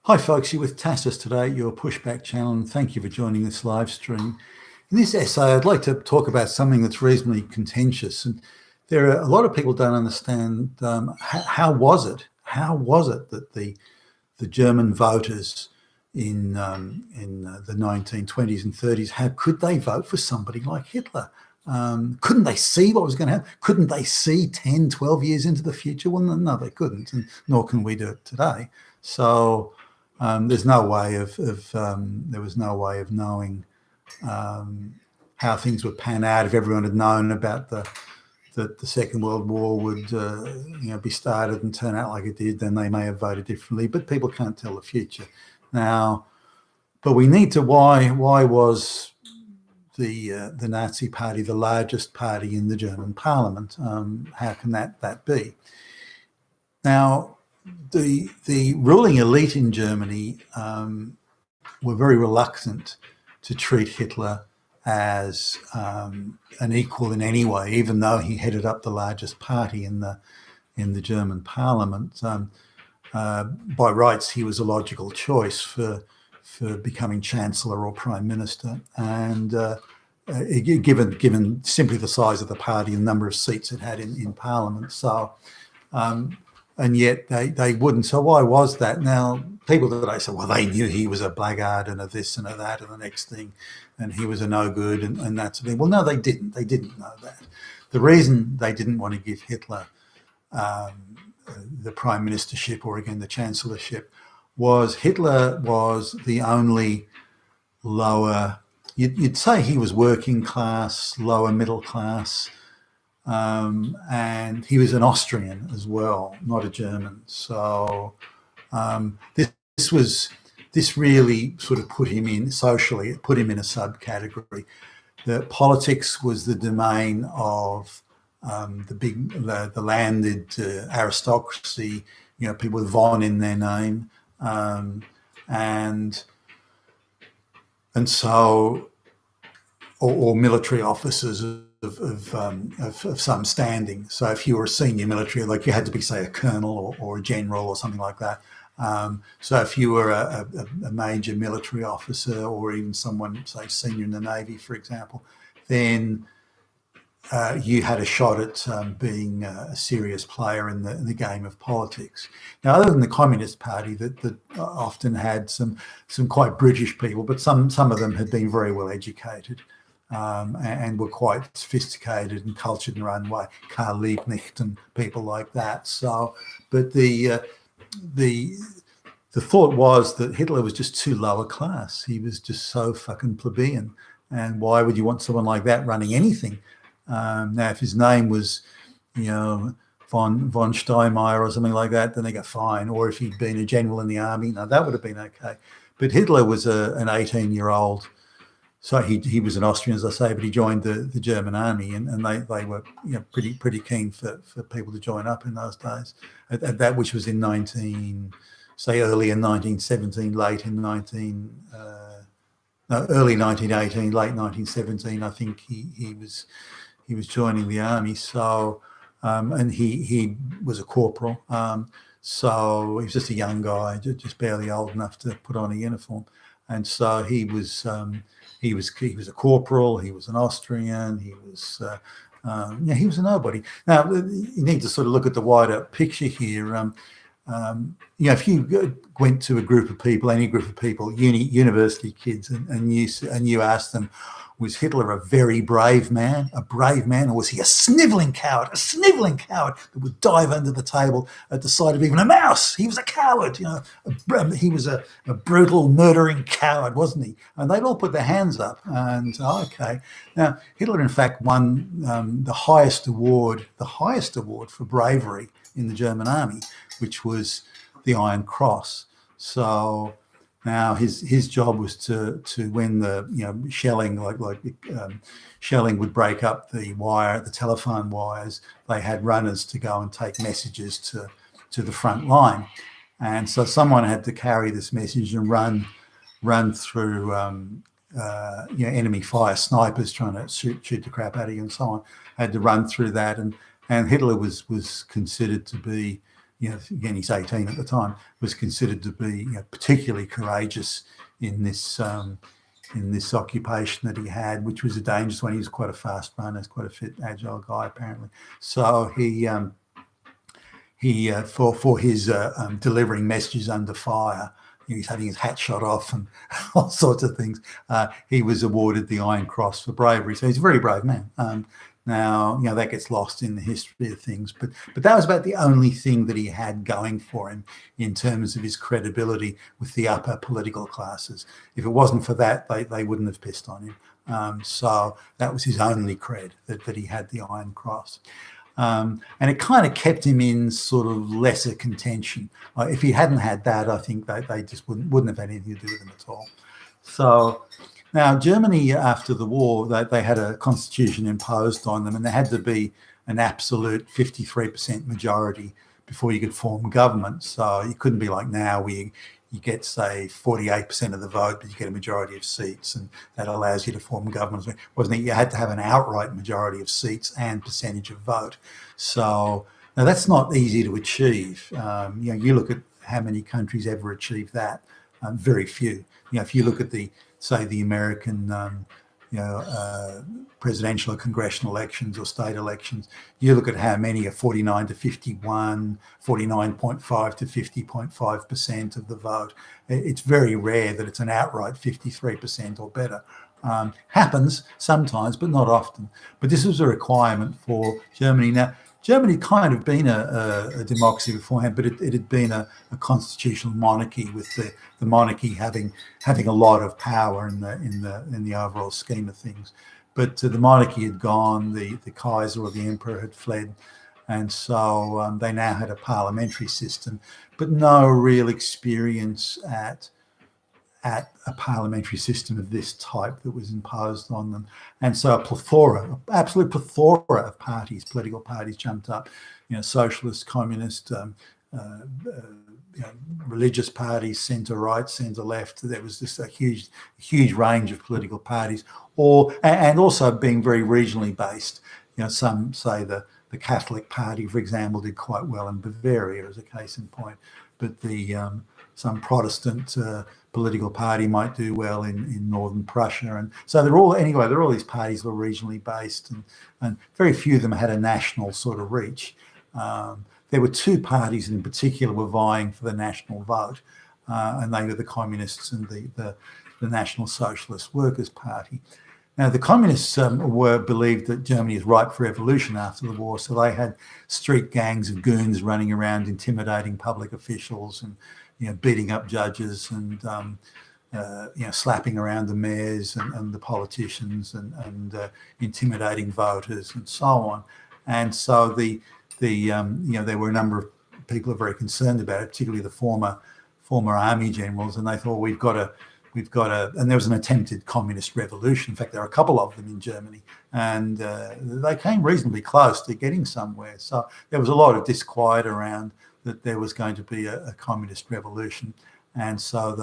Hi folks, you're with Tassus today, your pushback channel, and thank you for joining this live stream. In this essay, I'd like to talk about something that's reasonably contentious. And there are a lot of people don't understand how was it that the German voters in the 1920s and 30s, how could they vote for somebody like Hitler? Couldn't they see what was going to happen? Couldn't they see 10, 12 years into the future? Well, no, they couldn't, and nor can we do it today. So there's no way there was no way of knowing how things would pan out. If everyone had known about the Second World War would be started and turn out like it did, then they may have voted differently. But people can't tell the future now. But we need to why was the Nazi Party the largest party in the German Parliament? How can that be? Now, the ruling elite in Germany were very reluctant to treat Hitler as an equal in any way, even though he headed up the largest party in the German Parliament. By rights, he was a logical choice for becoming Chancellor or Prime Minister, and given simply the size of the party and the number of seats it had in Parliament. So. And yet they wouldn't. So why was that? Now, people today say, well, they knew he was a blackguard and a this and a that and the next thing, and he was a no good and that sort of thing. Well, no, they didn't. They didn't know that. The reason they didn't want to give Hitler the prime ministership or, again, the chancellorship was Hitler was the only lower, you'd say he was working class, lower middle class, and he was an Austrian as well, not a German. So this really sort of put him in socially. It put him in a subcategory. The politics was the domain of the landed aristocracy. People with von in their name, and so or military officers of some standing. So if you were a senior military, like you had to be, say, a colonel or a general or something like that. So if you were a major military officer or even someone, say, senior in the Navy, for example, then you had a shot at being a serious player in the game of politics. Now, other than the Communist Party that often had some quite British people, but some of them had been very well educated. And were quite sophisticated and cultured in their own way, Karl Liebknecht and people like that. So, but the thought was that Hitler was just too lower class. He was just so fucking plebeian, and why would you want someone like that running anything? Now, if his name was, von Steinmeier or something like that, then they go fine. Or if he'd been a general in the army, no, that would have been okay. But Hitler was an 18-year-old. So he was an Austrian, as I say, but he joined the German army, and they were pretty keen for people to join up in those days. At that, which was in early in 1917, early 1918, late 1917. I think he was joining the army. So and he was a corporal. So he was just a young guy, just barely old enough to put on a uniform, and so he was. He was a corporal. He was an Austrian. He was a nobody. Now you need to sort of look at the wider picture here. If you went to a group of people, any group of people, university kids, and you asked them, was Hitler a very brave man, or was he a snivelling coward that would dive under the table at the sight of even a mouse? He was a coward, he was a brutal, murdering coward, wasn't he? And they'd all put their hands up and, okay. Now, Hitler, in fact, won the highest award for bravery in the German army, which was the Iron Cross. So now his job was to when the shelling shelling would break up the telephone wires, they had runners to go and take messages to the front line, and so someone had to carry this message and run through enemy fire, snipers trying to shoot the crap out of you and so on, had to run through that, and Hitler was considered to be again, he's 18 at the time, was considered to be particularly courageous in this occupation that he had, which was a dangerous one. He was quite a fast runner, quite a fit, agile guy apparently. So he for his delivering messages under fire, he's having his hat shot off and all sorts of things. He was awarded the Iron Cross for bravery. So he's a very brave man. Now, that gets lost in the history of things, but that was about the only thing that he had going for him in terms of his credibility with the upper political classes. If it wasn't for that, they wouldn't have pissed on him. So that was his only cred, that he had the Iron Cross. And it kind of kept him in sort of lesser contention. If he hadn't had that, I think they just wouldn't have had anything to do with him at all. So now Germany, after the war, they had a constitution imposed on them, and there had to be an absolute 53% majority before you could form government. So you couldn't be like now where you get, say, 48% of the vote, but you get a majority of seats, and that allows you to form governments. Wasn't it? You had to have an outright majority of seats and percentage of vote. So now that's not easy to achieve. You look at how many countries ever achieve that. Very few. If you look at the American presidential or congressional elections or state elections, you look at how many are 49 to 51, 49.5 to 50.5% of the vote. It's very rare that it's an outright 53% or better. Happens sometimes, but not often. But this was a requirement for Germany. Now, Germany kind of been a democracy beforehand, but it had been a constitutional monarchy, with the monarchy having a lot of power in the overall scheme of things. But the monarchy had gone, the Kaiser or the emperor had fled, and so they now had a parliamentary system, but no real experience at a parliamentary system of this type that was imposed on them. And so absolute plethora of parties, political parties jumped up, socialist, communist, religious parties, centre-right, centre-left. There was just a huge range of political parties, and also being very regionally based. Some say the Catholic Party, for example, did quite well in Bavaria, as a case in point, but some Protestant political party might do well in northern Prussia, and so they're all these parties were regionally based, and very few of them had a national sort of reach. There were two parties in particular were vying for the national vote, and they were the Communists and the National Socialist Workers' Party. Now, the Communists believed that Germany is ripe for revolution after the war, so they had street gangs of goons running around intimidating public officials and beating up judges and slapping around the mayors and the politicians and intimidating voters and so on. And so there were a number of people who were very concerned about it, particularly the former army generals, and they thought we've got to, and there was an attempted communist revolution. In fact, there are a couple of them in Germany, and they came reasonably close to getting somewhere. So there was a lot of disquiet around that there was going to be a communist revolution, and so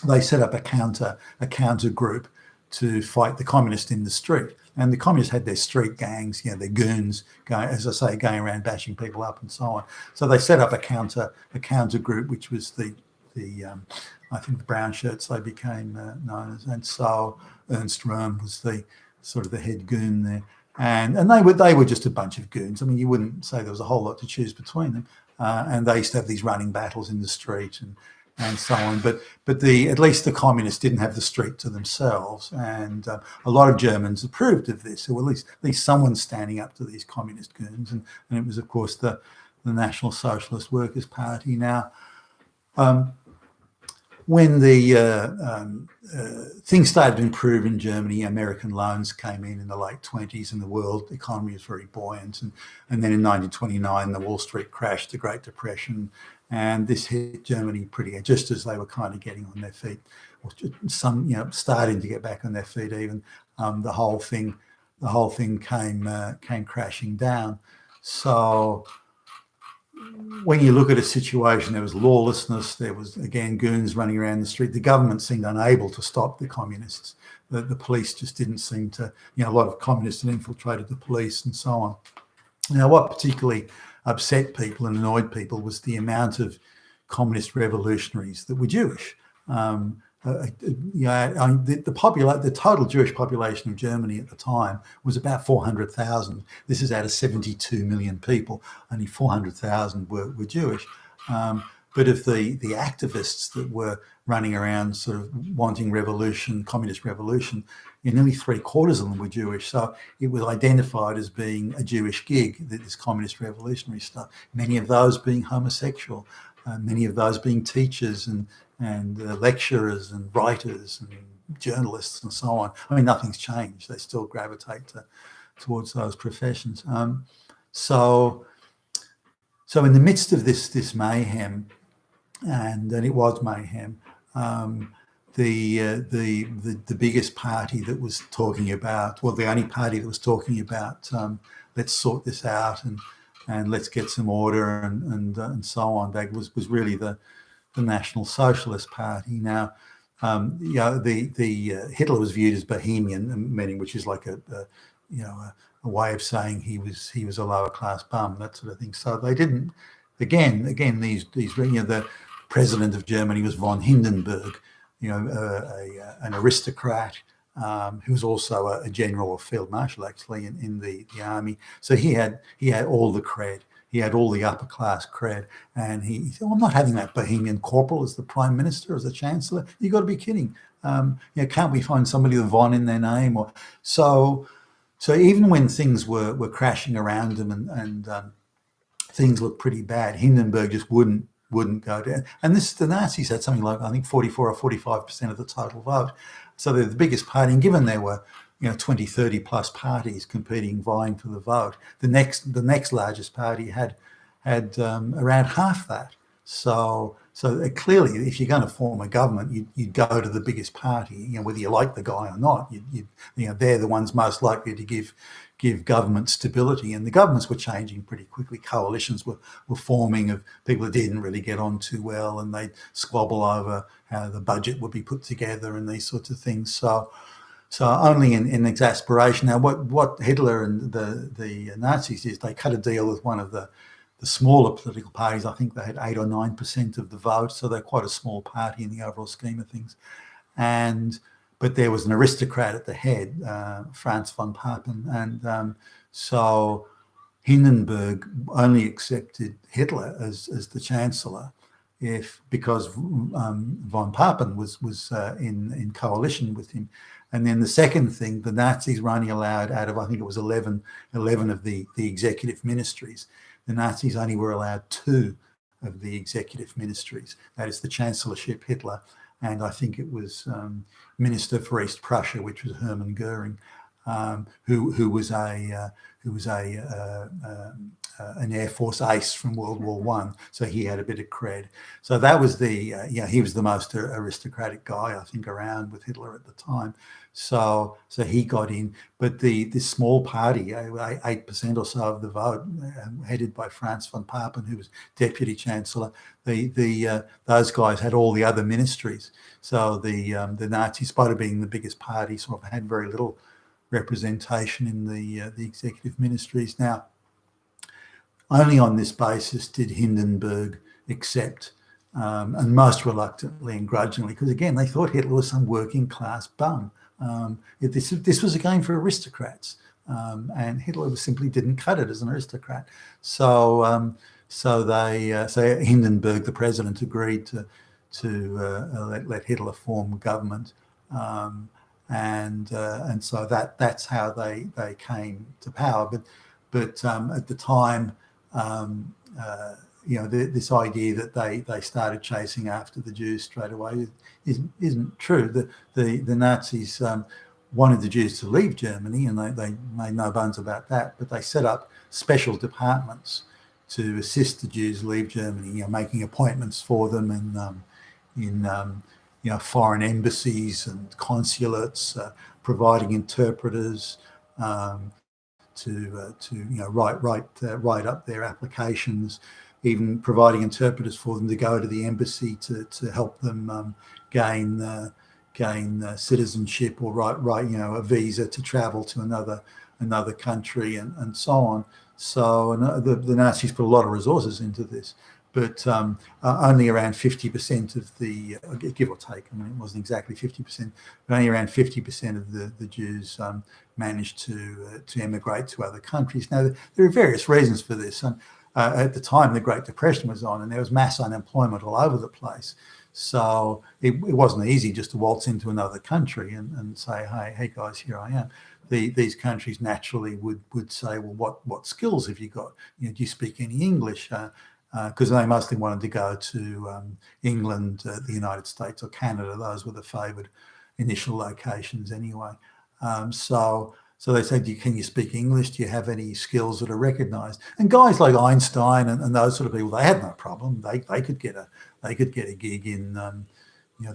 they set up a counter group to fight the communists in the street. And the communists had their street gangs, their goons going around bashing people up and so on. So they set up a counter group, which was the I think the brown shirts they became known as. And so Ernst Röhm was the sort of the head goon there. And they were just a bunch of goons. I mean, you wouldn't say there was a whole lot to choose between them. And they used to have these running battles in the street and so on. But at least the communists didn't have the street to themselves. And a lot of Germans approved of this. So at least someone standing up to these communist goons. And it was, of course, the National Socialist Workers' Party. Now, when the things started to improve in Germany, American loans came in the late 1920s, and the world economy was very buoyant. And then in 1929, the Wall Street crash, the Great Depression, and this hit Germany just as they were kind of getting on their feet, or some starting to get back on their feet. Even the whole thing came crashing down. So when you look at a situation, there was lawlessness, there was, again, goons running around the street. The government seemed unable to stop the communists. The police just didn't seem to, a lot of communists had infiltrated the police and so on. Now, what particularly upset people and annoyed people was the amount of communist revolutionaries that were Jewish. The total Jewish population of Germany at the time was about 400,000. This is out of 72 million people. Only 400,000 were Jewish. But of the activists that were running around sort of wanting revolution, communist revolution, nearly 3/4 of them were Jewish. So it was identified as being a Jewish gig, this communist revolutionary stuff. Many of those being homosexual, many of those being teachers and lecturers and writers and journalists and so on. I mean, nothing's changed. They still gravitate towards those professions. So in the midst of this mayhem, and it was mayhem, the biggest party that was talking about, well, the only party that was talking about, let's sort this out and let's get some order and so on, was really the National Socialist Party. Now, Hitler was viewed as Bohemian, meaning which is like a way of saying he was a lower class bum, that sort of thing. So they didn't. Again, the president of Germany was von Hindenburg, an aristocrat who was also a general or field marshal actually in the army. So he had all the cred. He had all the upper class cred, and he said, well, I'm not having that Bohemian corporal as the prime minister, as the chancellor. You've got to be kidding. Can't we find somebody with von in their name? Or so even when things were crashing around him and things looked pretty bad, Hindenburg just wouldn't go down. And the Nazis had something like, I think, 44 or 45% of the total vote. So they're the biggest party. And given there were 20, 30 plus parties competing, vying for the vote, the next largest party had around half that. So clearly, if you're going to form a government, you'd go to the biggest party, whether you like the guy or not. They're the ones most likely to give government stability. And the governments were changing pretty quickly. Coalitions were forming of people that didn't really get on too well, and they'd squabble over how the budget would be put together and these sorts of things. So only in exasperation. Now, what Hitler and the Nazis did, they cut a deal with one of the smaller political parties. I think they had 8 or 9% of the vote, so they're quite a small party in the overall scheme of things. But there was an aristocrat at the head, Franz von Papen, and so Hindenburg only accepted Hitler as the chancellor because von Papen was in coalition with him. And then the second thing, the Nazis were only allowed out of, I think it was 11 of the executive ministries. The Nazis only were allowed 2 of the executive ministries. That is the chancellorship, Hitler, and I think it was Minister for East Prussia, which was Hermann Goering, who was an Air Force ace from World War I. So he had a bit of cred. So that was he was the most aristocratic guy, I think, around with Hitler at the time. So he got in, but this small party, 8% or so of the vote, headed by Franz von Papen, who was deputy chancellor, those guys had all the other ministries. So the Nazis, despite being the biggest party, sort of had very little representation in the executive ministries. Now, only on this basis did Hindenburg accept, and most reluctantly and grudgingly, because again, they thought Hitler was some working class bum. This was a game for aristocrats, and Hitler simply didn't cut it as an aristocrat. So Hindenburg, the president, agreed to let Hitler form government, and so that's how they came to power. But at the time, this idea that they started chasing after the Jews straight away isn't true. The Nazis wanted the Jews to leave Germany, and they made no bones about that. But they set up special departments to assist the Jews leave Germany, making appointments for them in foreign embassies and consulates, providing interpreters to write up their applications, even providing interpreters for them to go to the embassy to help them gain citizenship or write a visa to travel to another country and so on. So the Nazis put a lot of resources into this, but only around 50% of the, give or take, I mean, it wasn't exactly 50%, but only around 50% of the Jews managed to emigrate to other countries. Now, there are various reasons for this. At the time, the Great Depression was on, and there was mass unemployment all over the place. So it wasn't easy just to waltz into another country and say, hey guys, here I am. These countries naturally would say, well, what skills have you got? Do you speak any English? Because they mostly wanted to go to England, the United States, or Canada. Those were the favoured initial locations anyway. So they said, can you speak English? Do you have any skills that are recognised? And guys like Einstein and those sort of people, they had no problem. They could get a gig in the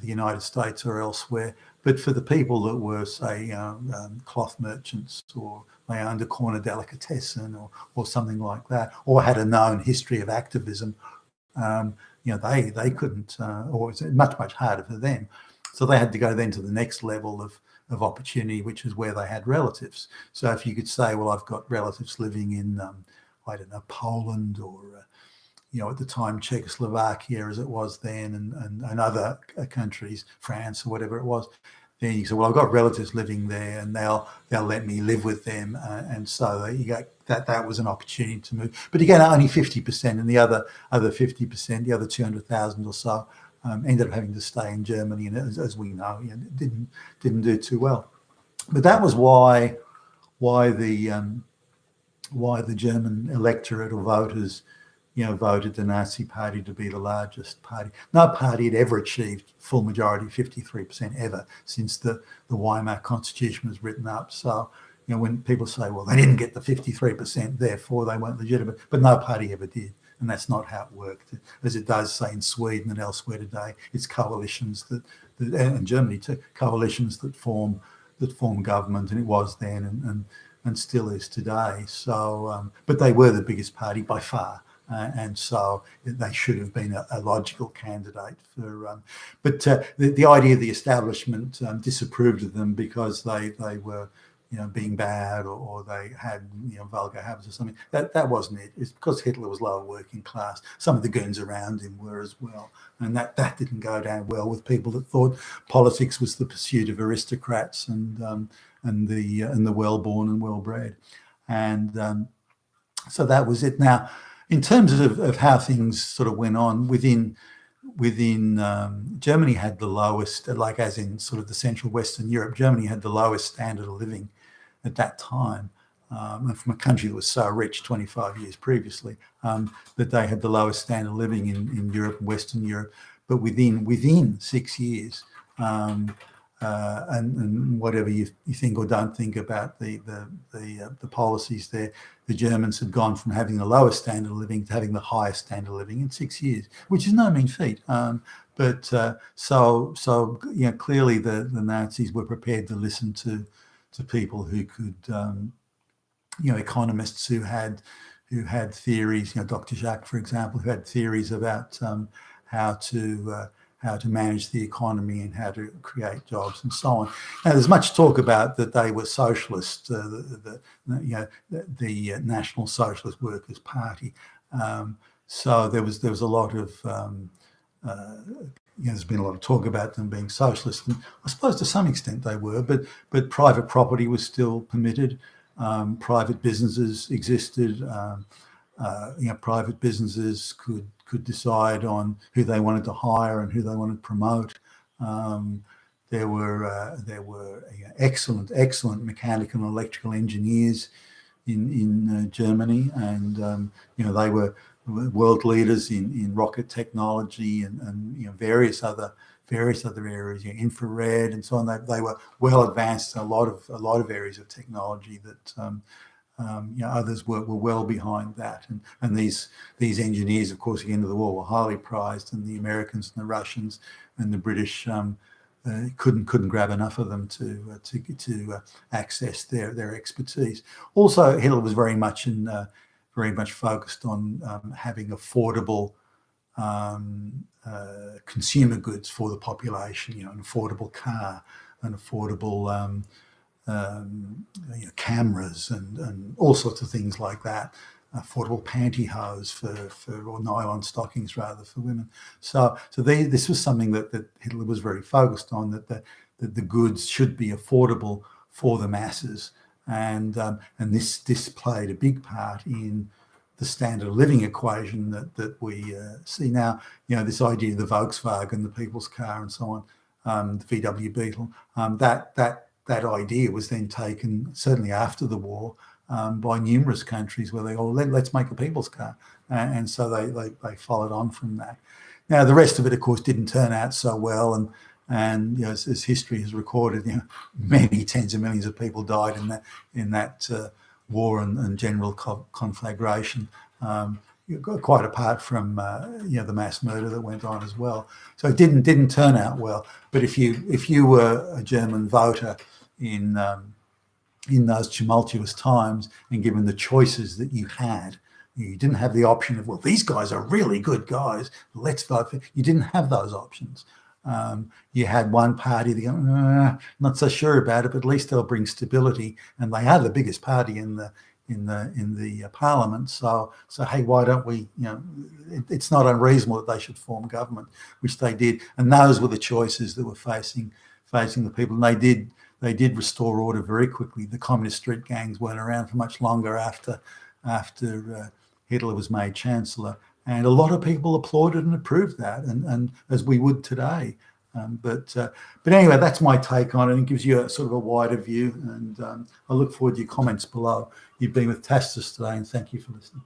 United States or elsewhere. But for the people that were, say, cloth merchants, or they owned a corner delicatessen or something like that, or had a known history of activism, they couldn't, or it was much harder for them. So they had to go then to the next level of opportunity, which is where they had relatives. So if you could say, well, I've got relatives living in, I don't know, Poland, or at the time Czechoslovakia as it was then, and other countries, France or whatever it was, then you say, well, I've got relatives living there, and they'll let me live with them, and so you go, that was an opportunity to move. But again, only 50%, and the other 50%, the other 200,000 or so, ended up having to stay in Germany, and as we know, didn't do too well. But that was why the German electorate or voters, voted the Nazi Party to be the largest party. No party had ever achieved full majority, 53% ever, since the Weimar Constitution was written up. So, when people say, well, they didn't get the 53%, therefore they weren't legitimate, but no party ever did. And that's not how it worked. As it does, say, in Sweden and elsewhere today, it's coalitions that and Germany too, coalitions that form government, and it was then and still is today. So, but they were the biggest party by far. And so they should have been a logical candidate for. But the idea of the establishment disapproved of them because they were, being bad, or they had, vulgar habits or something. That wasn't it. It's because Hitler was lower working class. Some of the goons around him were as well, and that didn't go down well with people that thought politics was the pursuit of aristocrats and the well-born and well-bred, and so that was it. Now, in terms of how things sort of went on within Germany, had the lowest, like as in sort of the Central Western Europe, Germany had the lowest standard of living at that time, and from a country that was so rich 25 years previously, that they had the lowest standard of living in Europe and Western Europe. But within 6 years, and whatever you think or don't think about the policies there, the Germans had gone from having the lowest standard of living to having the highest standard of living in 6 years, which is no mean feat. But clearly the Nazis were prepared to listen to people who could, economists who had theories. Dr. Jacques, for example, who had theories about how to manage the economy and how to create jobs and so on. Now, there's much talk about that they were socialist, the National Socialist Workers' Party. So there was a lot of there's been a lot of talk about them being socialist, and I suppose to some extent they were. But private property was still permitted. Private businesses existed. Private businesses could decide on who they wanted to hire and who they wanted to promote. There were excellent mechanical and electrical engineers in Germany, and they were world leaders in rocket technology and various other areas, infrared and so on. They were well advanced in a lot of areas of technology that others were well behind that. And these engineers, of course, at the end of the war were highly prized, and the Americans and the Russians and the British couldn't grab enough of them to access their expertise. Also, Hitler was very much focused on having affordable consumer goods for the population. An affordable car, an affordable cameras, and all sorts of things like that. affordable pantyhose or nylon stockings rather for women. So this was something that Hitler was very focused on, that the goods should be affordable for the masses, and this played a big part in the standard of living equation that we see now. This idea of the Volkswagen, the people's car, and so on, the VW Beetle, that idea was then taken, certainly after the war, by numerous countries where they let's make a people's car, and so they followed on from that. Now the rest of it, of course, didn't turn out so well, and as history has recorded, many tens of millions of people died in that war and general conflagration. Quite apart from the mass murder that went on as well. So it didn't turn out well. But if you were a German voter in those tumultuous times, and given the choices that you had, you didn't have the option of, well, these guys are really good guys, let's vote for. You didn't have those options. You had one party that go, not so sure about it, but at least they'll bring stability, and they are the biggest party in the parliament. So hey, why don't we? It's not unreasonable that they should form government, which they did, and those were the choices that were facing the people, and they did restore order very quickly. The communist street gangs weren't around for much longer after Hitler was made chancellor. And a lot of people applauded and approved that, and as we would today. But anyway, that's my take on it. It gives you a sort of a wider view, and I look forward to your comments below. You've been with Tacitus today, and thank you for listening.